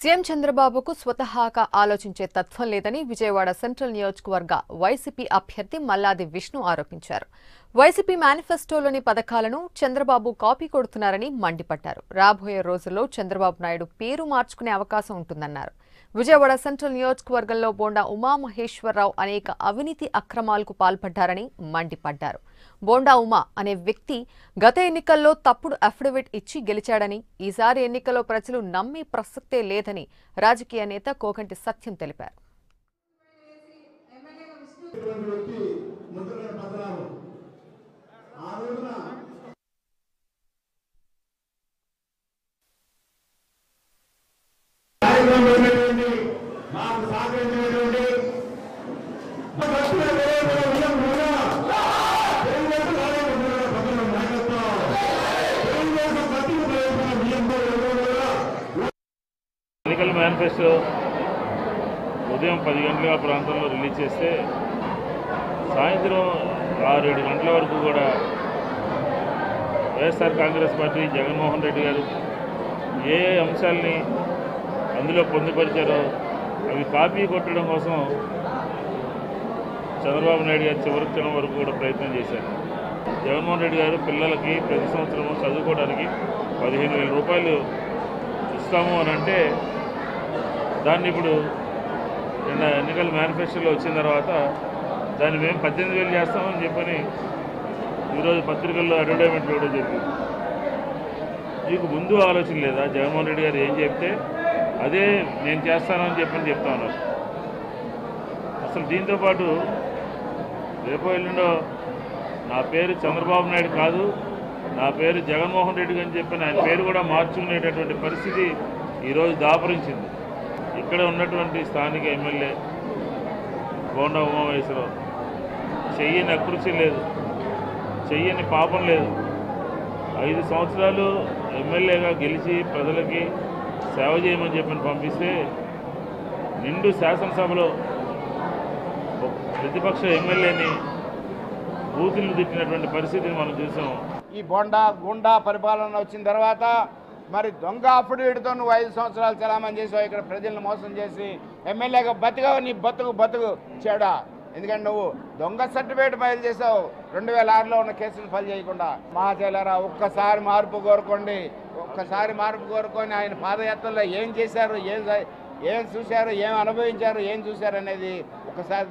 CM చంద్రబాబుకు స్వతహాగా ఆలోచించే తత్వం లేదని విజయవాడ సెంట్రల్ నియోజకవర్గ వైసీపీ అభ్యర్థి మల్లాది విష్ణు ఆరోపించారు. వైసీపీ మేనిఫెస్టోలోని పథకాలను చంద్రబాబు కాపీ కొడుతున్నారని మండిపడ్డారు. రాబోయే రోజుల్లో చంద్రబాబు నాయుడు పేరు మార్చుకునే అవకాశం ఉంటుందన్నారు. విజయవాడ సెంట్రల్ నియోజకవర్గంలో బోండా ఉమామహేశ్వరరావు అనేక అవినీతి అక్రమాలకు పాల్పడ్డారని మండిపడ్డారు. బోండా ఉమా అనే వ్యక్తి గత ఎన్నికల్లో తప్పుడు అఫిడవిట్ ఇచ్చి గెలిచాడని, ఈసారి ఎన్నికల్లో ప్రజలు నమ్మే ప్రసక్తే లేదని రాజకీయ నేత కోకంటి సత్యం తెలిపారు. ఎన్నికల మేనిఫెస్టో ఉదయం 10 గంటల ప్రాంతంలో రిలీజ్ చేస్తే సాయంత్రం 6-7 గంటల వరకు కూడా వైఎస్ఆర్ కాంగ్రెస్ పార్టీ జగన్మోహన్ రెడ్డి గారు ఏ అంశాలని అందులో పొందుపరిచారో అవి కాపీ కొట్టడం కోసం చంద్రబాబు నాయుడు గారు చివరి క్షణం వరకు కూడా ప్రయత్నం చేశారు. జగన్మోహన్ రెడ్డి గారు పిల్లలకి ప్రతి సంవత్సరం చదువుకోవడానికి 15,000 రూపాయలు ఇస్తాము అని అంటే దాన్ని ఇప్పుడు ఎన్నికల మేనిఫెస్టోలో వచ్చిన తర్వాత దాన్ని మేము 18,000 చేస్తామని చెప్పని ఈరోజు పత్రికల్లో అడ్వర్టైజ్మెంట్లు ఇవ్వడం జరిగింది. మీకు ముందు ఆలోచన లేదా? జగన్మోహన్ రెడ్డి గారు ఏం చెప్తే అదే నేను చేస్తానని చెప్తా ఉన్నారు. అసలు దీంతోపాటు రేపో ఎల్లుండో నా పేరు చంద్రబాబు నాయుడు కాదు, నా పేరు జగన్మోహన్ రెడ్డి అని చెప్పి ఆయన పేరు కూడా మార్చుకునేటటువంటి పరిస్థితి ఈరోజు దాపురించింది. ఇక్కడ ఉన్నటువంటి స్థానిక ఎమ్మెల్యే బోండా ఉమామహేశ్వరరావు చెయ్యని అకృత్యం లేదు, చెయ్యని పాపం లేదు. 5 సంవత్సరాలు ఎమ్మెల్యేగా గెలిచి ప్రజలకి సేవ చేయమని చెప్పని పంపిస్తే నిండు శాసనసభలో ప్రతిపక్ష ఎమ్మెల్యేని బూతులు తిట్టినటువంటి పరిస్థితిని మనం చూసాం. ఈ బోండా గుండా పరిపాలన వచ్చిన తర్వాత మరి దొంగ అఫిడవిట్తో నువ్వు 5 సంవత్సరాలు చలామణి చేసావు. ఇక్కడ ప్రజలను మోసం చేసి ఎమ్మెల్యేగా బతికావు. నీ బతుకు చెడా. ఎందుకంటే నువ్వు దొంగ సర్టిఫికేట్ ఫైల్ చేసావు 2006లో ఉన్న కేసులు ఫైల్ చేయకుండా. మహాశైలరా, ఒక్కసారి మార్పు కోరుకోండి. ఒక్కసారి మార్పు కోరుకొని ఆయన పాదయాత్రలో ఏం చేశారు, ఏం చూశారు, ఏం అనుభవించారు, ఏం చూశారు అనేది ఒకసారి